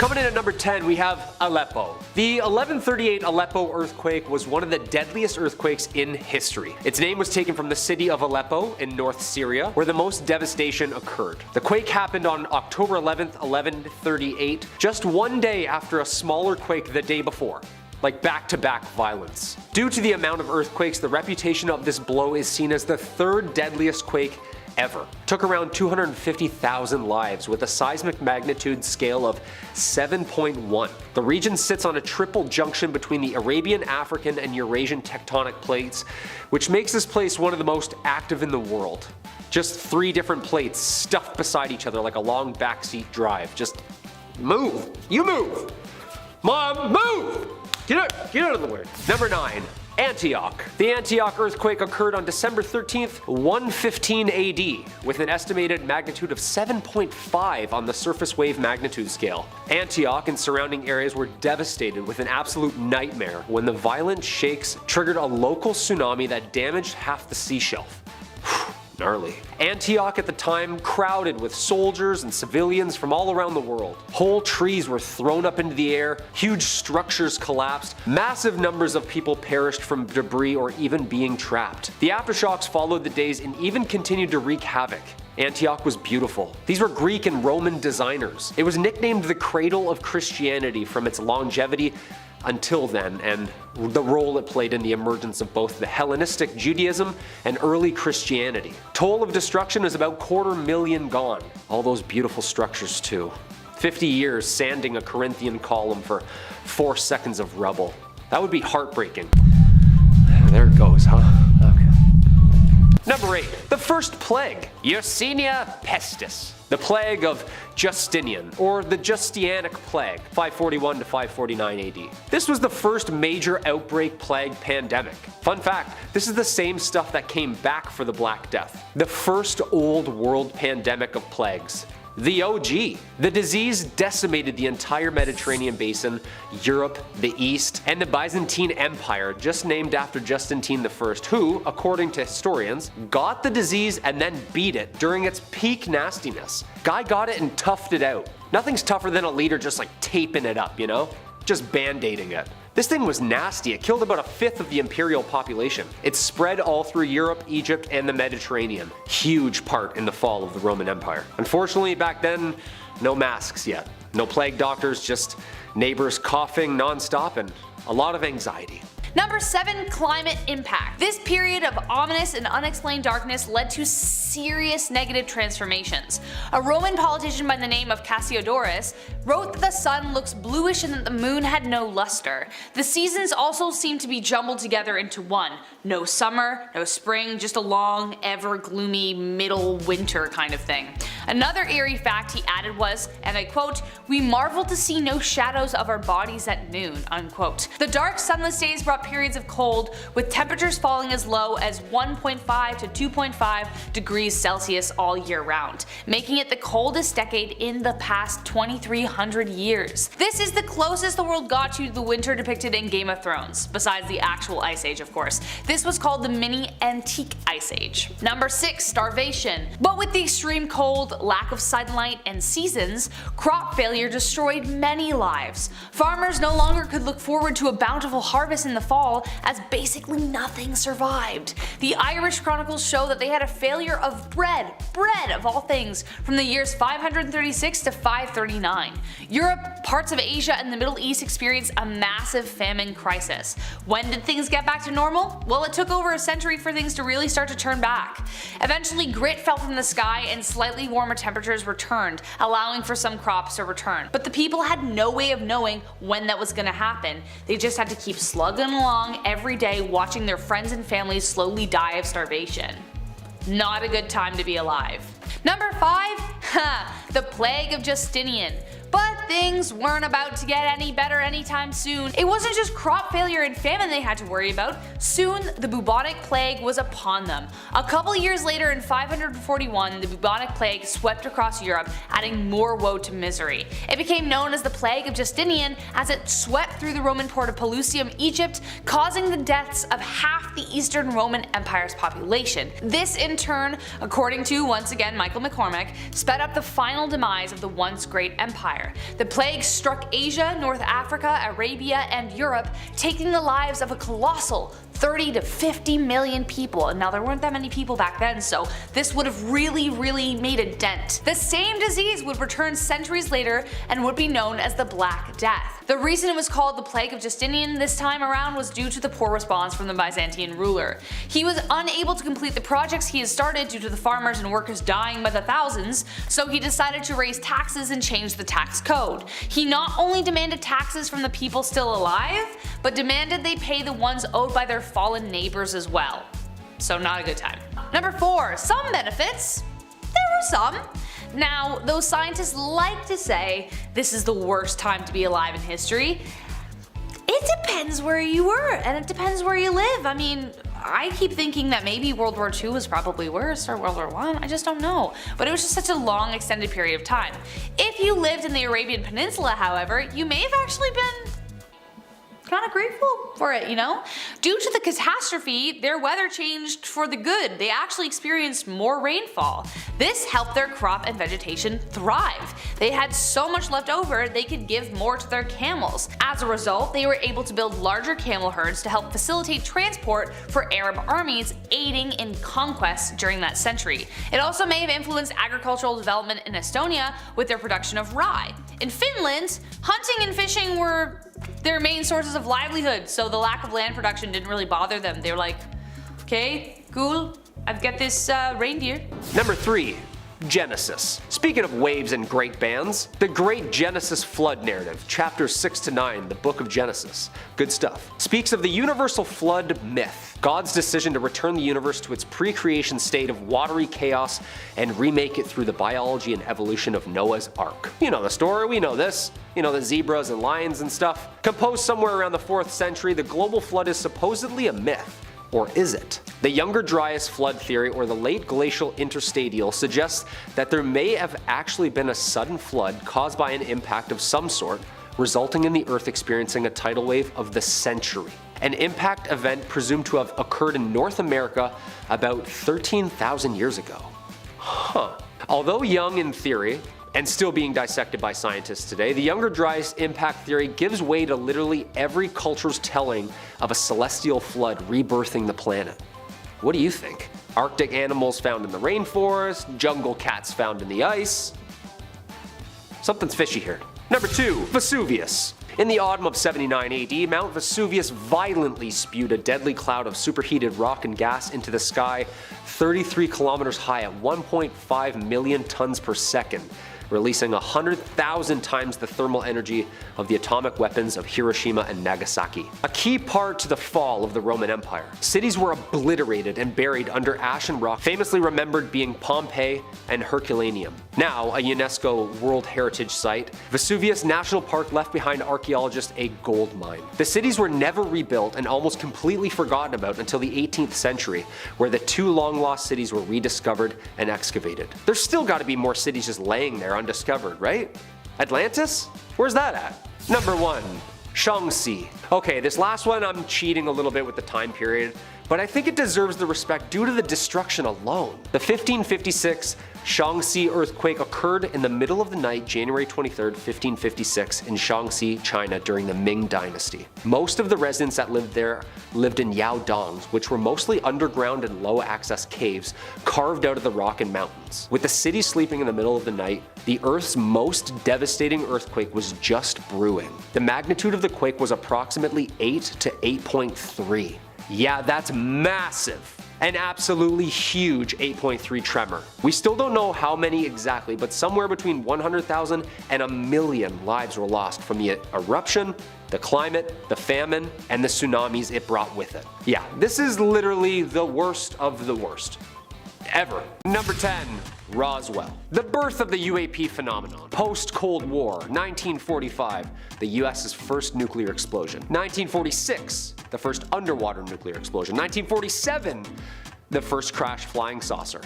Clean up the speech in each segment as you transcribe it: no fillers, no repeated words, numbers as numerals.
Coming in at number 10, we have Aleppo. The 1138 Aleppo earthquake was one of the deadliest earthquakes in history. Its name was taken from the city of Aleppo in North Syria, where the most devastation occurred. The quake happened on October 11th, 1138, just one day after a smaller quake the day before. Like back-to-back violence. Due to the amount of earthquakes, the reputation of this blow is seen as the third deadliest quake ever. Took around 250,000 lives with a seismic magnitude scale of 7.1. The region sits on a triple junction between the Arabian, African, and Eurasian tectonic plates, which makes this place one of the most active in the world. Just 3 different plates stuffed beside each other like a long backseat drive. Just move! You move! Mom, move! Get out of the way. Number 9. Antioch. The Antioch earthquake occurred on December 13th, 115 AD, with an estimated magnitude of 7.5 on the surface wave magnitude scale. Antioch and surrounding areas were devastated with an absolute nightmare when the violent shakes triggered a local tsunami that damaged half the sea shelf. Gnarly. Antioch at the time crowded with soldiers and civilians from all around the world. Whole trees were thrown up into the air, huge structures collapsed, massive numbers of people perished from debris or even being trapped. The aftershocks followed the days and even continued to wreak havoc. Antioch was beautiful. These were Greek and Roman designers. It was nicknamed the cradle of Christianity from its longevity until then, and the role it played in the emergence of both the Hellenistic Judaism and early Christianity. Toll of destruction is about 250,000 gone. All those beautiful structures too. 50 years sanding a Corinthian column for 4 seconds of rubble. That would be heartbreaking. There it goes, huh? Okay. Number 8. The first plague. Yersinia pestis. The plague of Justinian, or the Justinianic plague, 541 to 549 AD. This was the first major outbreak plague pandemic. Fun fact, this is the same stuff that came back for the Black Death. The first old world pandemic of plagues. The OG. The disease decimated the entire Mediterranean basin, Europe, the East, and the Byzantine Empire, just named after Justinian I, who, according to historians, got the disease and then beat it during its peak nastiness. Guy got it and toughed it out. Nothing's tougher than a leader just like taping it up, you know? Just band-aiding it. This thing was nasty. It killed about 1/5 of the imperial population. It spread all through Europe, Egypt, and the Mediterranean. Huge part in the fall of the Roman Empire. Unfortunately, back then, no masks yet. No plague doctors, just neighbors coughing non-stop and a lot of anxiety. Number 7. Climate impact. This period of ominous and unexplained darkness led to serious negative transformations. A Roman politician by the name of Cassiodorus wrote that the sun looks bluish and that the moon had no luster. The seasons also seemed to be jumbled together into one. No summer, no spring, just a long, ever gloomy middle winter kind of thing. Another eerie fact he added was, and I quote, "We marvel to see no shadows of our bodies at noon," unquote. The dark sunless days brought periods of cold, with temperatures falling as low as 1.5 to 2.5 degrees Celsius all year round, making it the coldest decade in the past 2,300 years. This is the closest the world got to the winter depicted in Game of Thrones, besides the actual Ice Age of course. This was called the mini antique Ice Age. Number 6. Starvation. But with the extreme cold, lack of sunlight, and seasons, crop failure destroyed many lives. Farmers no longer could look forward to a bountiful harvest in the fall, as basically nothing survived. The Irish chronicles show that they had a failure of bread of all things, from the years 536 to 539. Europe, parts of Asia, and the Middle East experienced a massive famine crisis. When did things get back to normal? Well, it took over a century for things to really start to turn back. Eventually, grit fell from the sky and slightly warmer temperatures returned, allowing for some crops to return. But the people had no way of knowing when that was going to happen. They just had to keep slugging along every day, watching their friends and families slowly die of starvation. Not a good time to be alive. Number 5. The Plague of Justinian. But things weren't about to get any better anytime soon. It wasn't just crop failure and famine they had to worry about. Soon, the bubonic plague was upon them. A couple years later, in 541, the bubonic plague swept across Europe, adding more woe to misery. It became known as the Plague of Justinian as it swept through the Roman port of Pelusium, Egypt, causing the deaths of half the Eastern Roman Empire's population. This in turn, according to once again Michael McCormack, sped up the final demise of the once great empire. Empire. The plague struck Asia, North Africa, Arabia, and Europe, taking the lives of a colossal 30 to 50 million people. And now there weren't that many people back then, so this would have really made a dent. The same disease would return centuries later and would be known as the Black Death. The reason it was called the Plague of Justinian this time around was due to the poor response from the Byzantine ruler. He was unable to complete the projects he had started due to the farmers and workers dying by the thousands, so he decided to raise taxes and change the tax code. He not only demanded taxes from the people still alive, but demanded they pay the ones owed by their fallen neighbors as well. So not a good time. Number 4. Some benefits. There were some. Now, though scientists like to say this is the worst time to be alive in history, it depends where you were, and it depends where you live. I mean, I keep thinking that maybe World War II was probably worse, or World War I, I just don't know. But it was just such a long extended period of time. If you lived in the Arabian Peninsula, however, you may have actually been kind of grateful for it, you know? Due to the catastrophe, their weather changed for the good. They actually experienced more rainfall. This helped their crop and vegetation thrive. They had so much left over they could give more to their camels. As a result, they were able to build larger camel herds to help facilitate transport for Arab armies, aiding in conquests during that century. It also may have influenced agricultural development in Estonia with their production of rye. In Finland, hunting and fishing were their main sources of livelihood, so the lack of land production didn't really bother them. They were like, okay, cool, I've got this reindeer. Number 3. Genesis. Speaking of waves and great bands, the Great Genesis Flood Narrative, chapters 6 to 9, the book of Genesis, good stuff, speaks of the universal flood myth, God's decision to return the universe to its pre-creation state of watery chaos and remake it through the biology and evolution of Noah's Ark. You know the story, we know this. You know, the zebras and lions and stuff. Composed somewhere around the 4th century, the global flood is supposedly a myth. Or is it? The Younger Dryas flood theory, or the late glacial interstadial, suggests that there may have actually been a sudden flood caused by an impact of some sort, resulting in the Earth experiencing a tidal wave of the century. An impact event presumed to have occurred in North America about 13,000 years ago. Although young in theory, and still being dissected by scientists today, the Younger Dryas impact theory gives way to literally every culture's telling of a celestial flood rebirthing the planet. What do you think? Arctic animals found in the rainforest, jungle cats found in the ice? Something's fishy here. Number 2. Vesuvius. In the autumn of 79 AD, Mount Vesuvius violently spewed a deadly cloud of superheated rock and gas into the sky 33 kilometers high at 1.5 million tons per second, releasing 100,000 times the thermal energy of the atomic weapons of Hiroshima and Nagasaki. A key part to the fall of the Roman Empire. Cities were obliterated and buried under ash and rock, famously remembered being Pompeii and Herculaneum. Now a UNESCO World Heritage Site, Vesuvius National Park left behind archaeologists a gold mine. The cities were never rebuilt and almost completely forgotten about until the 18th century, where the 2 long-lost cities were rediscovered and excavated. There's still got to be more cities just laying there undiscovered, right? Atlantis? Where's that at? Number 1. Shaanxi. Okay, this last one I'm cheating a little bit with the time period, but I think it deserves the respect due to the destruction alone. The 1556 Shaanxi earthquake occurred in the middle of the night, January 23, 1556, in Shaanxi, China during the Ming Dynasty. Most of the residents that lived there lived in yaodongs, which were mostly underground and low-access caves carved out of the rock and mountains. With the city sleeping in the middle of the night, the Earth's most devastating earthquake was just brewing. The magnitude of the quake was approximately 8 to 8.3. Yeah, that's massive. An absolutely huge 8.3 tremor. We still don't know how many exactly, but somewhere between 100,000 and a million lives were lost from the eruption, the climate, the famine, and the tsunamis it brought with it. Yeah, this is literally the worst of the worst. Ever. Number 10. Roswell. The birth of the UAP phenomenon. Post-Cold War, 1945, the US's first nuclear explosion. 1946, the first underwater nuclear explosion. 1947, the first crashed flying saucer.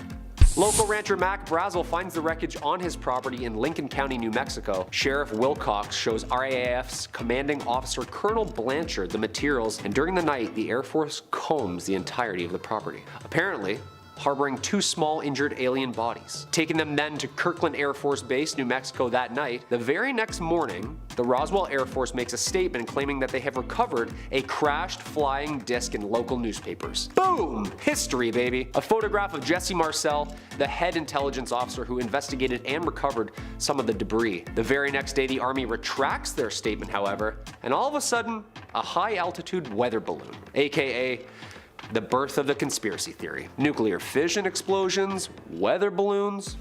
Local rancher Mac Brazel finds the wreckage on his property in Lincoln County, New Mexico. Sheriff Wilcox shows RAAF's commanding officer Colonel Blanchard the materials, and during the night, the Air Force combs the entirety of the property. Apparently, harboring 2 small injured alien bodies. Taking them then to Kirkland Air Force Base, New Mexico that night, the very next morning, the Roswell Air Force makes a statement claiming that they have recovered a crashed flying disc in local newspapers. Boom! History, baby! A photograph of Jesse Marcel, the head intelligence officer who investigated and recovered some of the debris. The very next day, the Army retracts their statement, however, and all of a sudden, a high-altitude weather balloon, aka the birth of the conspiracy theory. Nuclear fission explosions, weather balloons.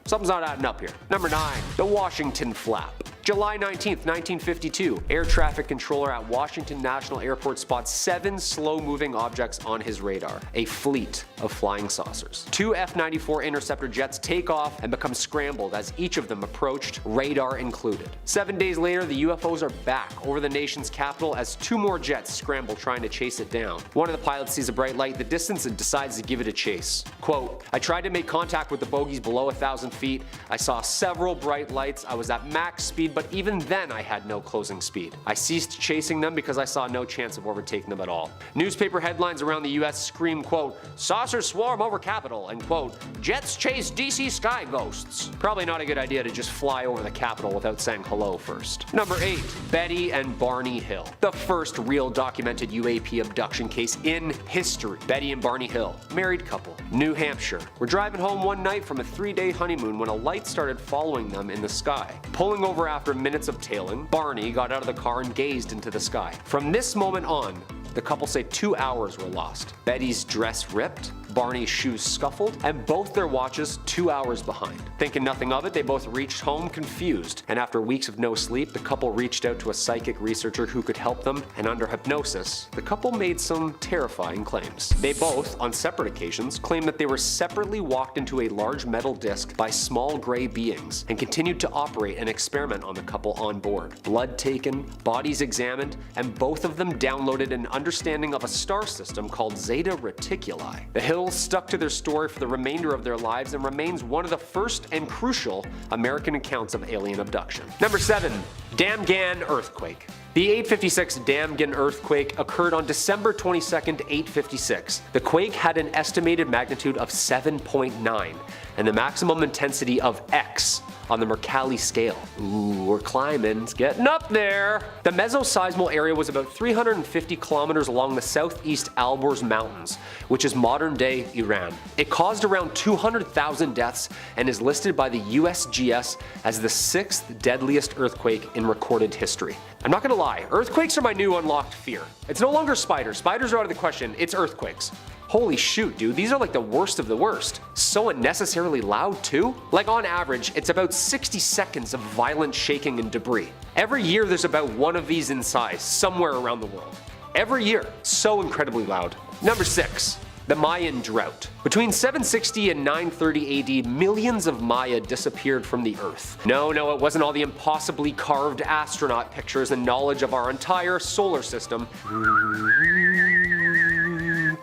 Something's not adding up here. Number 9. The Washington Flap. July 19th, 1952, air traffic controller at Washington National Airport spots 7 slow-moving objects on his radar, a fleet of flying saucers. 2 F-94 interceptor jets take off and become scrambled as each of them approached, radar included. 7 days later, the UFOs are back over the nation's capital as 2 more jets scramble trying to chase it down. One of the pilots sees a bright light in the distance and decides to give it a chase. Quote, "I tried to make contact with the bogies below 1,000 feet. I saw several bright lights. I was at max speed, but even then I had no closing speed. I ceased chasing them because I saw no chance of overtaking them at all." Newspaper headlines around the US scream, quote, "Saucers swarm over Capitol," and quote, "Jets chase DC sky ghosts." Probably not a good idea to just fly over the Capitol without saying hello first. Number 8. Betty and Barney Hill. The first real documented UAP abduction case in history. Betty and Barney Hill, married couple, New Hampshire, were driving home one night from a 3-day honeymoon when a light started following them in the sky. Pulling over after minutes of tailing, Barney got out of the car and gazed into the sky. From this moment on, the couple say 2 hours were lost. Betty's dress ripped, Barney's shoes scuffled, and both their watches 2 hours behind. Thinking nothing of it, they both reached home confused, and after weeks of no sleep, the couple reached out to a psychic researcher who could help them, and under hypnosis, the couple made some terrifying claims. They both, on separate occasions, claimed that they were separately walked into a large metal disc by small gray beings, and continued to operate and experiment on the couple on board. Blood taken, bodies examined, and both of them downloaded an understanding of a star system called Zeta Reticuli. The Hills stuck to their story for the remainder of their lives and remains one of the first and crucial American accounts of alien abduction. Number 7. Damgan Earthquake. The 856 Damgan earthquake occurred on December 22nd, 856. The quake had an estimated magnitude of 7.9 and the maximum intensity of X on the Mercalli scale. Ooh, we're climbing, it's getting up there. The mesoseismal area was about 350 kilometers along the southeast Alborz Mountains, which is modern-day Iran. It caused around 200,000 deaths and is listed by the USGS as the 6th deadliest earthquake in recorded history. I'm not gonna lie, earthquakes are my new unlocked fear. It's no longer spiders. Spiders are out of the question, it's earthquakes. Holy shoot, dude, these are like the worst of the worst. So unnecessarily loud too? Like on average, it's about 60 seconds of violent shaking and debris. Every year there's about one of these in size, somewhere around the world. Every year. So incredibly loud. Number 6. The Mayan Drought. Between 760 and 930 AD, millions of Maya disappeared from the Earth. No, it wasn't all the impossibly carved astronaut pictures and knowledge of our entire solar system.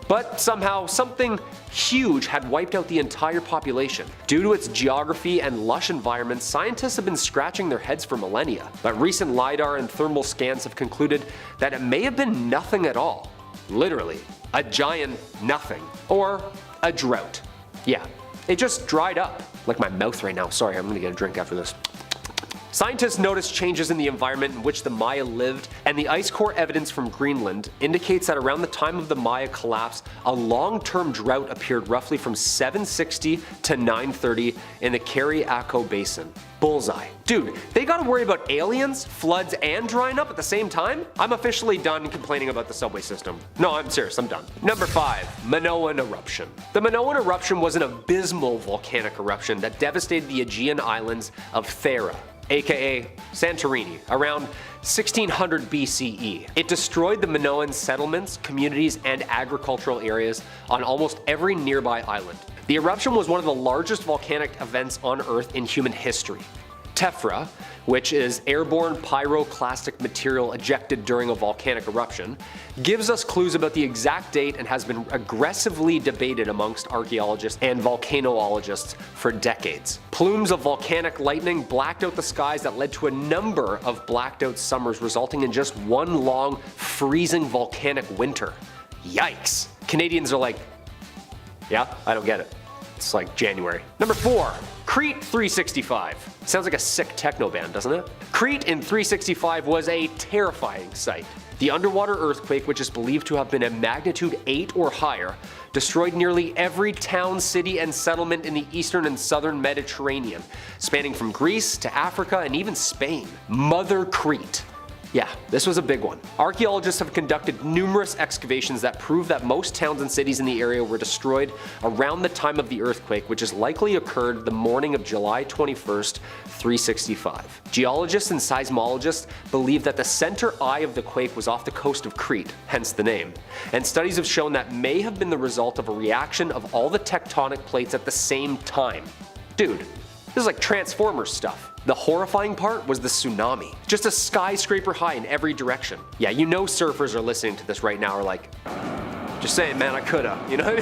But somehow, something huge had wiped out the entire population. Due to its geography and lush environment, scientists have been scratching their heads for millennia. But recent LiDAR and thermal scans have concluded that it may have been nothing at all. Literally, a giant nothing. Or a drought. Yeah, it just dried up. Like my mouth right now. Sorry, I'm gonna get a drink after this. Scientists noticed changes in the environment in which the Maya lived, and the ice core evidence from Greenland indicates that around the time of the Maya collapse, a long-term drought appeared roughly from 760 to 930 in the Kari-Ako Basin. Bullseye. Dude, they gotta worry about aliens, floods, and drying up at the same time? I'm officially done complaining about the subway system. No, I'm serious, I'm done. Number 5. Minoan Eruption. The Minoan Eruption was an abysmal volcanic eruption that devastated the Aegean islands of Thera, aka Santorini, around 1600 BCE. It destroyed the Minoan settlements, communities, and agricultural areas on almost every nearby island. The eruption was one of the largest volcanic events on Earth in human history. Tephra, which is airborne pyroclastic material ejected during a volcanic eruption, gives us clues about the exact date and has been aggressively debated amongst archaeologists and volcanologists for decades. Plumes of volcanic lightning blacked out the skies that led to a number of blacked out summers, resulting in just one long, freezing volcanic winter. Yikes. Canadians are like, Yeah? I don't get it. It's like January. Number 4. Crete 365. Sounds like a sick techno band, doesn't it? Crete in 365 was a terrifying sight. The underwater earthquake, which is believed to have been a magnitude 8 or higher, destroyed nearly every town, city, and settlement in the eastern and southern Mediterranean, spanning from Greece to Africa and even Spain. Mother Crete. Yeah, this was a big one. Archaeologists have conducted numerous excavations that prove that most towns and cities in the area were destroyed around the time of the earthquake, which has likely occurred the morning of July 21st, 365. Geologists and seismologists believe that the center eye of the quake was off the coast of Crete, hence the name, and studies have shown that may have been the result of a reaction of all the tectonic plates at the same time. Dude, this is like Transformers stuff. The horrifying part was the tsunami. Just a skyscraper high in every direction. Yeah, you know surfers are listening to this right now are like, just saying, man, I coulda, you know?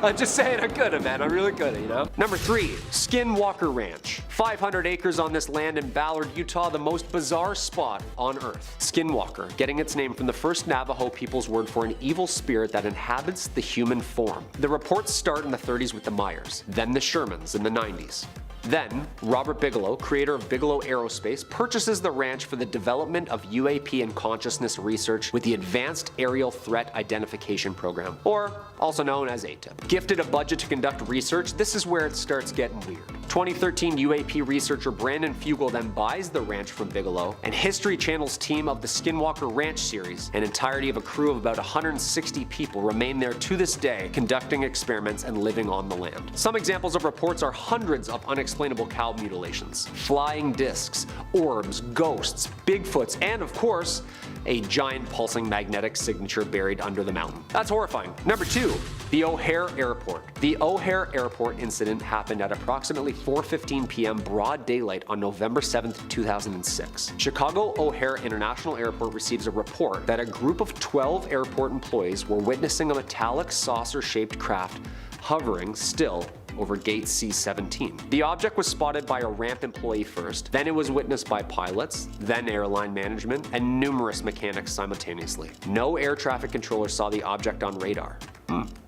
I'm just saying I coulda, man, I really coulda, you know? Number 3, Skinwalker Ranch. 500 acres on this land in Ballard, Utah, the most bizarre spot on earth. Skinwalker, getting its name from the first Navajo people's word for an evil spirit that inhabits the human form. The reports start in the 30s with the Myers, then the Shermans in the 90s. Then, Robert Bigelow, creator of Bigelow Aerospace, purchases the ranch for the development of UAP and consciousness research with the Advanced Aerial Threat Identification Program, or also known as ATIP. Gifted a budget to conduct research, this is where it starts getting weird. 2013 UAP researcher Brandon Fugel then buys the ranch from Bigelow, and History Channel's team of the Skinwalker Ranch series, an entirety of a crew of about 160 people, remain there to this day, conducting experiments and living on the land. Some examples of reports are hundreds of unexplainable cow mutilations, flying discs, orbs, ghosts, Bigfoots, and of course, a giant pulsing magnetic signature buried under the mountain. That's horrifying. Number 2, the O'Hare Airport. The O'Hare Airport incident happened at approximately 4:15 p.m. broad daylight on November 7, 2006. Chicago O'Hare International Airport receives a report that a group of 12 airport employees were witnessing a metallic saucer-shaped craft hovering still over gate C-17. The object was spotted by a ramp employee first, then it was witnessed by pilots, then airline management, and numerous mechanics simultaneously. No air traffic controller saw the object on radar.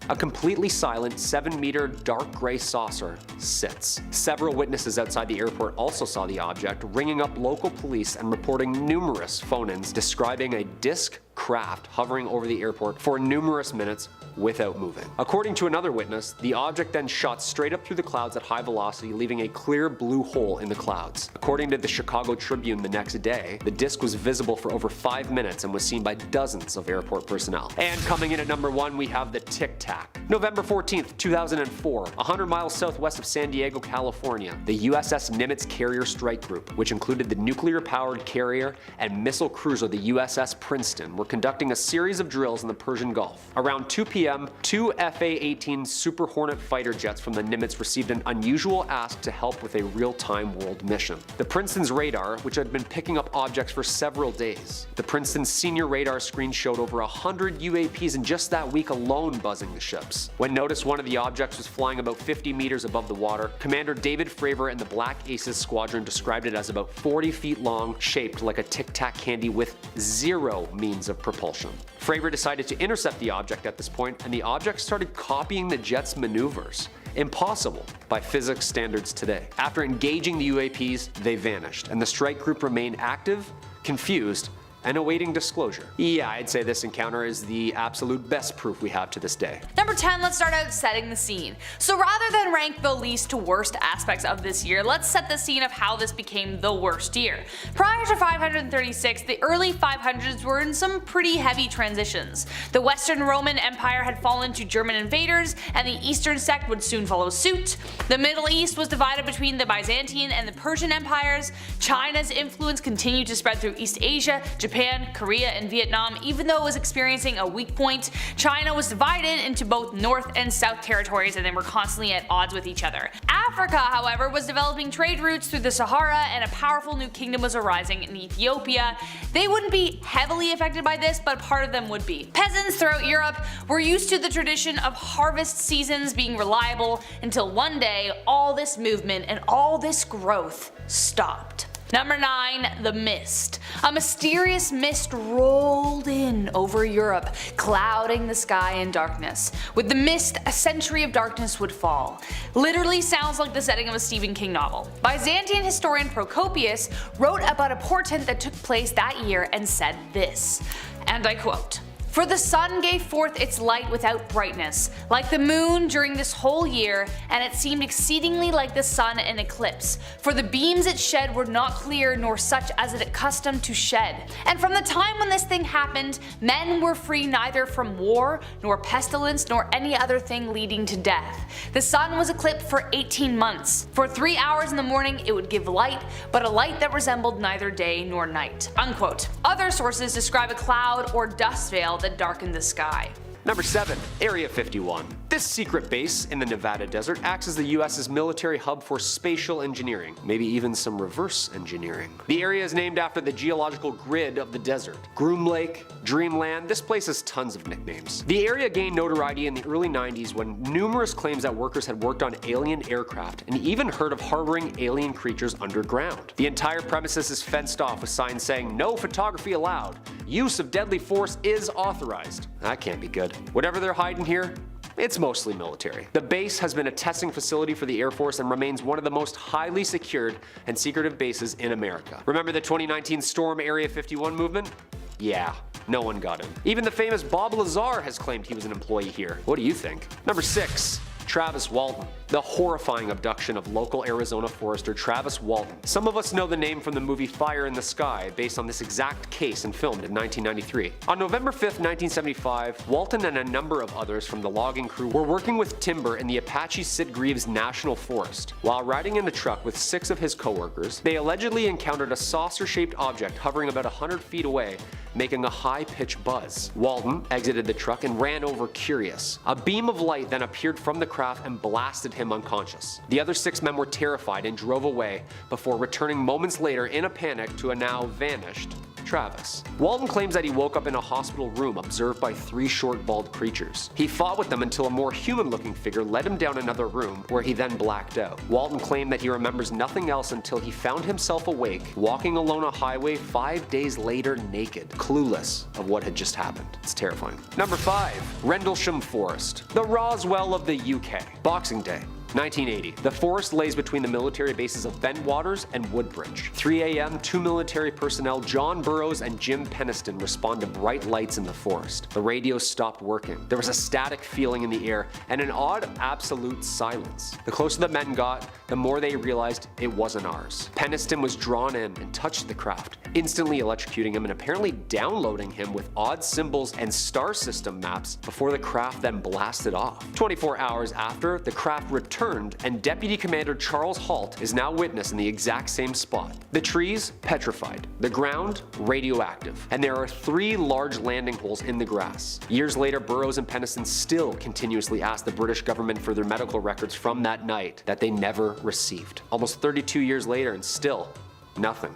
A completely silent 7-meter dark gray saucer sits. Several witnesses outside the airport also saw the object, ringing up local police and reporting numerous phone-ins describing a disc craft hovering over the airport for numerous minutes without moving. According to another witness, the object then shot straight up through the clouds at high velocity, leaving a clear blue hole in the clouds. According to the Chicago Tribune the next day, the disc was visible for over 5 minutes and was seen by dozens of airport personnel. And coming in at number 1, we have the Tic Tac. November 14th, 2004, 100 miles southwest of San Diego, California, the USS Nimitz Carrier Strike Group, which included the nuclear-powered carrier and missile cruiser the USS Princeton, were conducting a series of drills in the Persian Gulf. Around 2 p.m., 2 FA-18 Super Hornet fighter jets from the Nimitz received an unusual ask to help with a real-time world mission. The Princeton's radar, which had been picking up objects for several days. The Princeton's senior radar screen showed over 100 UAPs in just that week alone buzzing the ships. When noticed one of the objects was flying about 50 meters above the water, Commander David Fravor and the Black Aces Squadron described it as about 40 feet long, shaped like a tic-tac candy with zero means of propulsion. Fravor decided to intercept the object at this point, and the object started copying the jet's maneuvers. Impossible by physics standards today. After engaging the UAPs, they vanished, and the strike group remained active, confused, and awaiting disclosure. Yeah, I'd say this encounter is the absolute best proof we have to this day. Number 10, let's start out setting the scene. So rather than rank the least to worst aspects of this year, let's set the scene of how this became the worst year. Prior to 536, the early 500s were in some pretty heavy transitions. The Western Roman Empire had fallen to German invaders, and the Eastern sect would soon follow suit. The Middle East was divided between the Byzantine and the Persian empires. China's influence continued to spread through East Asia, Japan, Korea, and Vietnam. Even though it was experiencing a weak point, China was divided into both North and South territories, and they were constantly at odds with each other. Africa, however, was developing trade routes through the Sahara, and a powerful new kingdom was arising in Ethiopia. They wouldn't be heavily affected by this, but part of them would be. Peasants throughout Europe were used to the tradition of harvest seasons being reliable, until one day all this movement and all this growth stopped. Number 9. The mist. A mysterious mist rolled in over Europe, clouding the sky in darkness. With the mist, a century of darkness would fall. Literally sounds like the setting of a Stephen King novel. Byzantine historian Procopius wrote about a portent that took place that year and said this, and I quote, "For the sun gave forth its light without brightness, like the moon during this whole year, and it seemed exceedingly like the sun in eclipse. For the beams it shed were not clear nor such as it accustomed to shed. And from the time when this thing happened, men were free neither from war, nor pestilence, nor any other thing leading to death. The sun was eclipsed for 18 months. For 3 hours in the morning it would give light, but a light that resembled neither day nor night." Unquote. Other sources describe a cloud or dust veil that darkened the sky. Number 7. Area 51. This secret base in the Nevada desert acts as the US's military hub for spatial engineering, maybe even some reverse engineering. The area is named after the geological grid of the desert. Groom Lake, Dreamland, this place has tons of nicknames. The area gained notoriety in the early 90s when numerous claims that workers had worked on alien aircraft and even heard of harboring alien creatures underground. The entire premises is fenced off with signs saying "No photography allowed. Use of deadly force is authorized." That can't be good. Whatever they're hiding here, it's mostly military. The base has been a testing facility for the Air Force and remains one of the most highly secured and secretive bases in America. Remember the 2019 Storm Area 51 movement? Yeah, no one got him. Even the famous Bob Lazar has claimed he was an employee here. What do you think? Number 6. Travis Walton. The horrifying abduction of local Arizona forester Travis Walton. Some of us know the name from the movie Fire in the Sky, based on this exact case and filmed in 1993. On November 5th, 1975, Walton and a number of others from the logging crew were working with timber in the Apache Sitgreaves National Forest. While riding in a truck with 6 of his coworkers, they allegedly encountered a saucer-shaped object hovering about 100 feet away, making a high-pitched buzz. Walton exited the truck and ran over curious. A beam of light then appeared from the craft and blasted him unconscious. The other 6 men were terrified and drove away before returning moments later in a panic to a now vanished Travis. Walton claims that he woke up in a hospital room observed by 3 short bald creatures. He fought with them until a more human-looking figure led him down another room where he then blacked out. Walton claimed that he remembers nothing else until he found himself awake, walking alone a highway 5 days later naked, clueless of what had just happened. It's terrifying. Number 5. Rendlesham Forest. The Roswell of the UK. Boxing Day. 1980. The forest lays between the military bases of Bentwaters and Woodbridge. 3 a.m., 2 military personnel, John Burroughs and Jim Peniston, respond to bright lights in the forest. The radios stopped working. There was a static feeling in the air and an odd absolute silence. The closer the men got, the more they realized it wasn't ours. Peniston was drawn in and touched the craft, instantly electrocuting him and apparently downloading him with odd symbols and star system maps before the craft then blasted off. 24 hours after, the craft returned and Deputy Commander Charles Halt is now witness in the exact same spot. The trees, petrified. The ground, radioactive. And there are 3 large landing holes in the grass. Years later, Burroughs and Peniston still continuously ask the British government for their medical records from that night that they never received. Almost 32 years later and still nothing.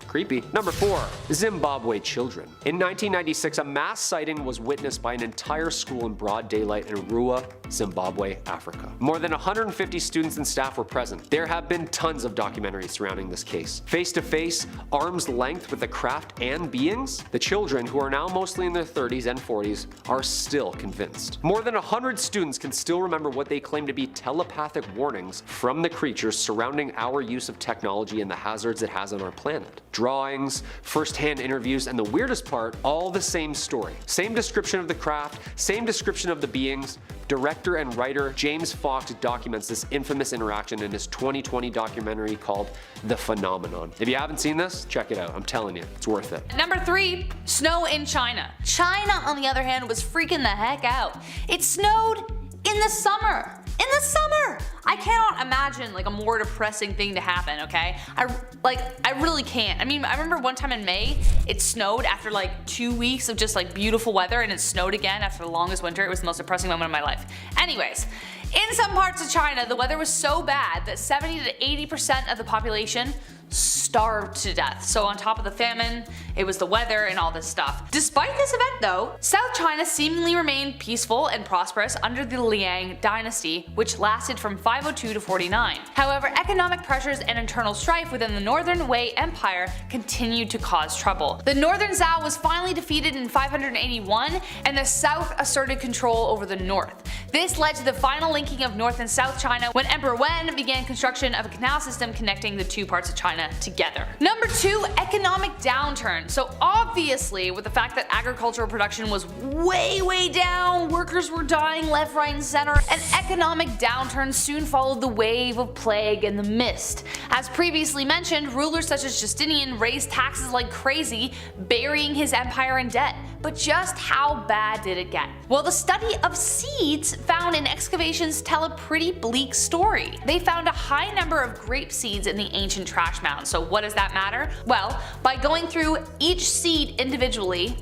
Creepy. Number 4. Zimbabwe children. In 1996, a mass sighting was witnessed by an entire school in broad daylight in Arua, Zimbabwe, Africa. More than 150 students and staff were present. There have been tons of documentaries surrounding this case. Face to face, arm's length with the craft and beings, the children, who are now mostly in their 30s and 40s, are still convinced. More than 100 students can still remember what they claim to be telepathic warnings from the creatures surrounding our use of technology and the hazards it has on our planet. Drawings, first-hand interviews, and the weirdest part, all the same story. Same description of the craft, same description of the beings. Director and writer James Fox documents this infamous interaction in his 2020 documentary called The Phenomenon. If you haven't seen this, check it out. I'm telling you, it's worth it. Number 3. Snow in China. China, on the other hand, was freaking the heck out. It snowed in the summer. In the summer! I cannot imagine like a more depressing thing to happen, okay? I really can't. I mean, I remember one time in May, it snowed after like 2 weeks of just like beautiful weather, and it snowed again after the longest winter. It was the most depressing moment of my life. Anyways, in some parts of China, the weather was so bad that 70 to 80% of the population starved to death. So on top of the famine, it was the weather and all this stuff. Despite this event though, South China seemingly remained peaceful and prosperous under the Liang dynasty, which lasted from 502 to 49. However, economic pressures and internal strife within the Northern Wei Empire continued to cause trouble. The Northern Zhao was finally defeated in 581, and the South asserted control over the North. This led to the final linking of North and South China when Emperor Wen began construction of a canal system connecting the two parts of China together. Number 2, economic downturn. So obviously, with the fact that agricultural production was way down, workers were dying left, right, and center, an economic downturn soon followed the wave of plague and the mist. As previously mentioned, rulers such as Justinian raised taxes like crazy, burying his empire in debt. But just how bad did it get? Well, the study of seeds found in excavations tell a pretty bleak story. They found a high number of grape seeds in the ancient trash mound. So what does that matter? Well, by going through each seed individually,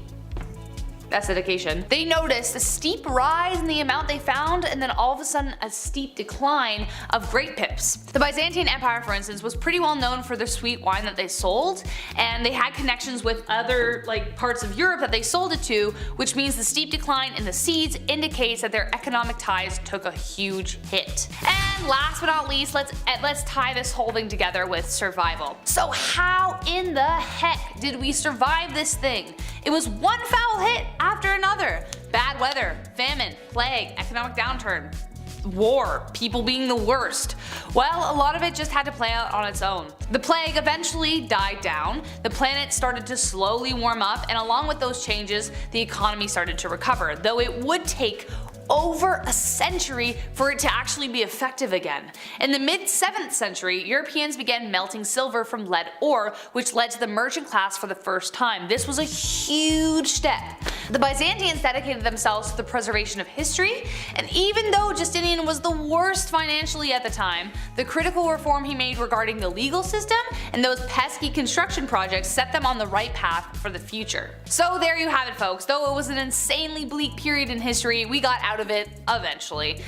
that's dedication, they noticed a steep rise in the amount they found, and then all of a sudden a steep decline of grape pips. The Byzantine Empire, for instance, was pretty well known for their sweet wine that they sold, and they had connections with other parts of Europe that they sold it to, which means the steep decline in the seeds indicates that their economic ties took a huge hit. And last but not least, let's tie this whole thing together with survival. So how in the heck did we survive this thing? It was one foul hit after another. Bad weather, famine, plague, economic downturn, war, people being the worst. Well, a lot of it just had to play out on its own. The plague eventually died down, the planet started to slowly warm up, and along with those changes, the economy started to recover, though it would take over a century for it to actually be effective again. In the mid-7th century, Europeans began melting silver from lead ore, which led to the merchant class for the first time. This was a huge step. The Byzantines dedicated themselves to the preservation of history, and even though Justinian was the worst financially at the time, the critical reform he made regarding the legal system and those pesky construction projects set them on the right path for the future. So there you have it, folks. Though it was an insanely bleak period in history, we got out of it eventually.